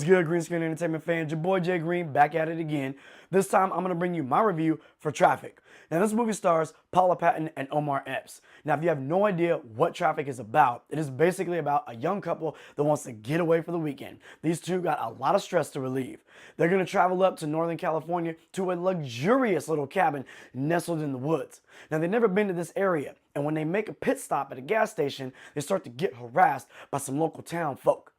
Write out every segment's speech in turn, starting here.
good, Green Screen Entertainment fans? Your boy Jay Green back at it again. This time I'm going to bring you my review for Traffik. Now this movie stars Paula Patton and Omar Epps. Now if you have no idea what Traffik is about, it is basically about a young couple that wants to get away for the weekend. These two got a lot of stress to relieve. They're going to travel up to Northern California to a luxurious little cabin nestled in the woods. Now they've never been to this area, and when they make a pit stop at a gas station, they start to get harassed by some local town folk.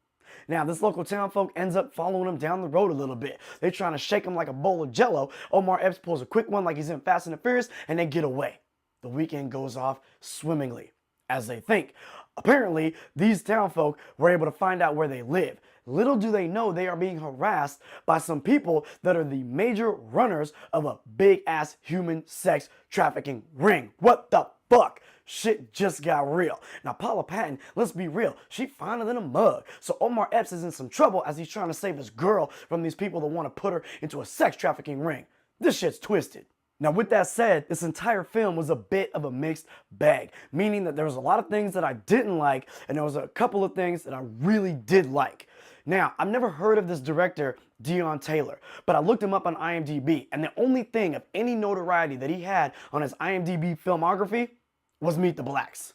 Now, this local town folk ends up following them down the road a little bit. They're trying to shake him like a bowl of jello. Omar Epps pulls a quick one like he's in Fast and the Furious, and they get away. The weekend goes off swimmingly, as they think. Apparently, these town folk were able to find out where they live. Little do they know they are being harassed by some people that are the major runners of a big-ass human sex trafficking ring. What the fuck? Shit just got real. Now, Paula Patton, let's be real, she finer than a mug. So Omar Epps is in some trouble as he's trying to save his girl from these people that want to put her into a sex trafficking ring. This shit's twisted. Now, with that said, this entire film was a bit of a mixed bag, meaning that there was a lot of things that I didn't like, and there was a couple of things that I really did like. Now, I've never heard of this director, Deon Taylor, but I looked him up on IMDb, and the only thing of any notoriety that he had on his IMDb filmography was Meet the Blacks.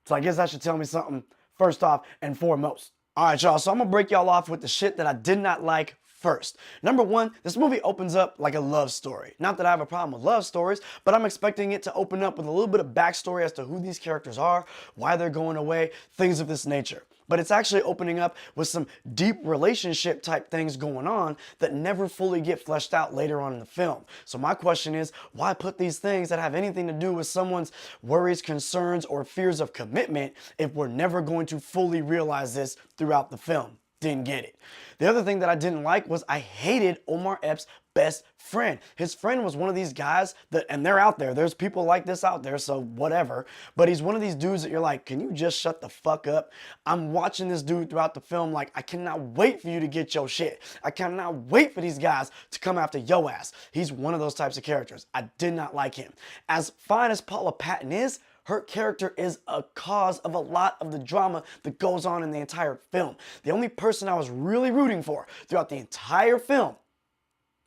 So I guess that should tell me something first off and foremost. Alright y'all, so I'm gonna break y'all off with the shit that I did not like first. Number one, this movie opens up like a love story. Not that I have a problem with love stories, but I'm expecting it to open up with a little bit of backstory as to who these characters are, why they're going away, things of this nature. But it's actually opening up with some deep relationship type things going on that never fully get fleshed out later on in the film. So my question is, why put these things that have anything to do with someone's worries, concerns, or fears of commitment if we're never going to fully realize this throughout the film? Didn't get it. The other thing that I didn't like was I hated Omar Epps' best friend. His friend was one of these guys that, and they're out there, there's people like this out there, so whatever, but he's one of these dudes that you're like, can you just shut the fuck up? I'm watching this dude throughout the film like, I cannot wait for you to get your shit. I cannot wait for these guys to come after yo ass. He's one of those types of characters. I did not like him. As fine as Paula Patton is, her character is a cause of a lot of the drama that goes on in the entire film. The only person I was really rooting for throughout the entire film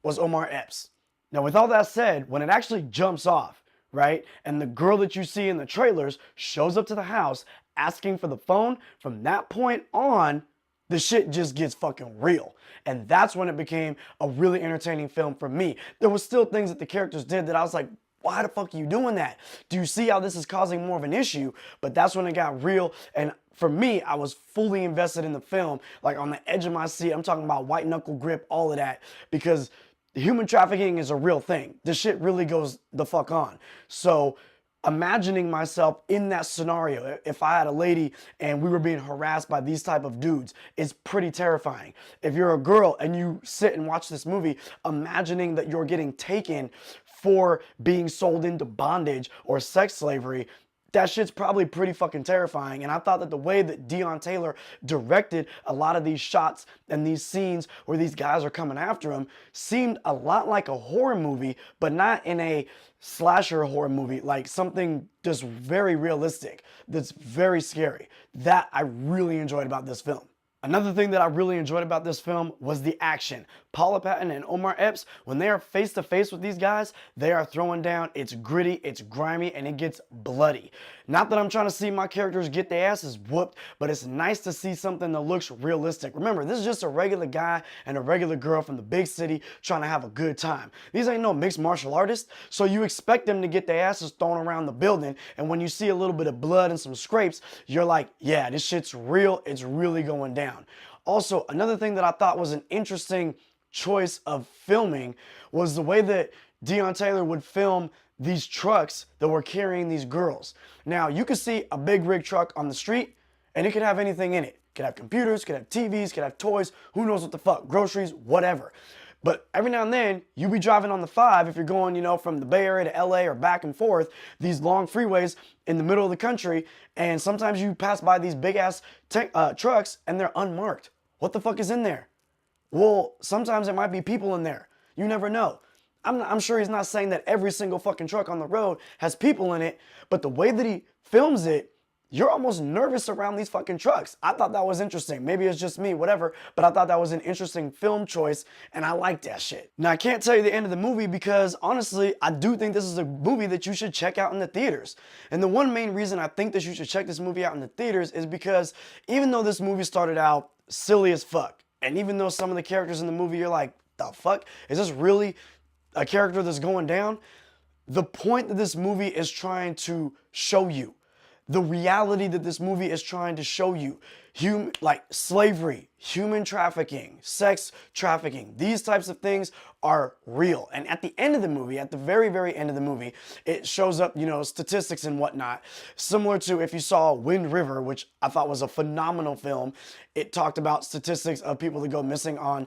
was Omar Epps. Now, with all that said, when it actually jumps off, right, and the girl that you see in the trailers shows up to the house asking for the phone, from that point on, the shit just gets fucking real. And that's when it became a really entertaining film for me. There was still things that the characters did that I was like, why the fuck are you doing that? Do you see how this is causing more of an issue? But that's when it got real, and for me, I was fully invested in the film, like on the edge of my seat. I'm talking about white knuckle grip, all of that, because human trafficking is a real thing. This shit really goes the fuck on. So imagining myself in that scenario, if I had a lady and we were being harassed by these type of dudes, is pretty terrifying. If you're a girl and you sit and watch this movie, imagining that you're getting taken for being sold into bondage or sex slavery, that shit's probably pretty fucking terrifying. And I thought that the way that Deon Taylor directed a lot of these shots and these scenes where these guys are coming after him seemed a lot like a horror movie, but not in a slasher horror movie, like something just very realistic, that's very scary. That I really enjoyed about this film. Another thing that I really enjoyed about this film was the action. Paula Patton and Omar Epps, when they are face to face with these guys, they are throwing down. It's gritty, it's grimy, and it gets bloody. Not that I'm trying to see my characters get their asses whooped, but it's nice to see something that looks realistic. Remember, this is just a regular guy and a regular girl from the big city trying to have a good time. These ain't no mixed martial artists, so you expect them to get their asses thrown around the building, and when you see a little bit of blood and some scrapes, you're like, yeah, this shit's real, it's really going down. Also, another thing that I thought was an interesting choice of filming was the way that Deon Taylor would film these trucks that were carrying these girls. Now, you could see a big rig truck on the street, and it could have anything in it. It could have computers, could have TVs, could have toys, who knows what the fuck, groceries, whatever. But every now and then, you be driving on the 5 if you're going, you know, from the Bay Area to LA or back and forth, these long freeways in the middle of the country, and sometimes you pass by these big-ass trucks and they're unmarked. What the fuck is in there? Well, sometimes there might be people in there. You never know. I'm sure he's not saying that every single fucking truck on the road has people in it, but the way that he films it you're almost nervous around these fucking trucks. I thought that was interesting. Maybe it's just me, whatever, but I thought that was an interesting film choice, and I liked that shit. Now, I can't tell you the end of the movie because, honestly, I do think this is a movie that you should check out in the theaters. And the one main reason I think that you should check this movie out in the theaters is because even though this movie started out silly as fuck, and even though some of the characters in the movie, you're like, the fuck? Is this really a character that's going down? The point that this movie is trying to show you, the reality that this movie is trying to show you, like slavery, human trafficking, sex trafficking, these types of things are real. And at the end of the movie, at the very, very end of the movie, it shows up, you know, statistics and whatnot, similar to if you saw Wind River, which I thought was a phenomenal film. It talked about statistics of people that go missing on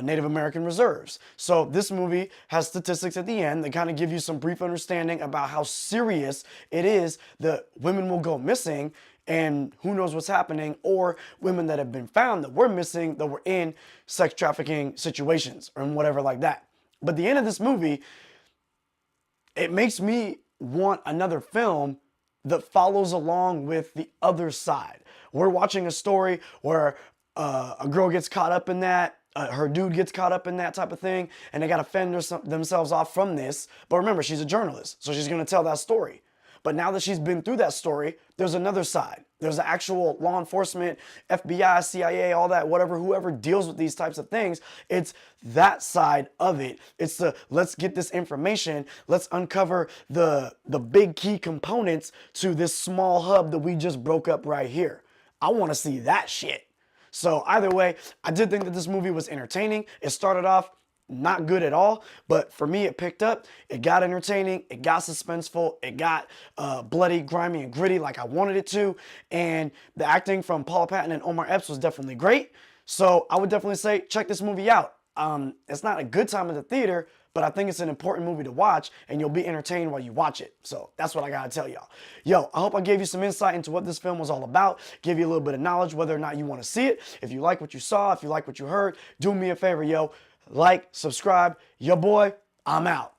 Native American reserves. So this movie has statistics at the end that kind of give you some brief understanding about how serious it is that women will go missing and who knows what's happening, or women that have been found that were missing, that were in sex trafficking situations or whatever like that. But the end of this movie, it makes me want another film that follows along with the other side. We're watching a story where a girl gets caught up in that, her dude gets caught up in that type of thing, and they got to fend themselves off from this. But remember, she's a journalist, so she's going to tell that story. But now that she's been through that story, there's another side. There's the actual law enforcement, FBI, CIA, all that, whatever, whoever deals with these types of things. It's that side of it. It's the, let's get this information. Let's uncover the big key components to this small hub that we just broke up right here. I want to see that shit. So either way, I did think that this movie was entertaining. It started off not good at all, but for me it picked up. It got entertaining, it got suspenseful, it got bloody, grimy, and gritty like I wanted it to, and the acting from Paula Patton and Omar Epps was definitely great. So I would definitely say check this movie out. It's not a good time at the theater, but I think it's an important movie to watch, and you'll be entertained while you watch it. So that's what I gotta tell y'all. Yo, I hope I gave you some insight into what this film was all about, give you a little bit of knowledge whether or not you want to see it. If you like what you saw, if you like what you heard, do me a favor, yo. Like, subscribe, your boy, I'm out.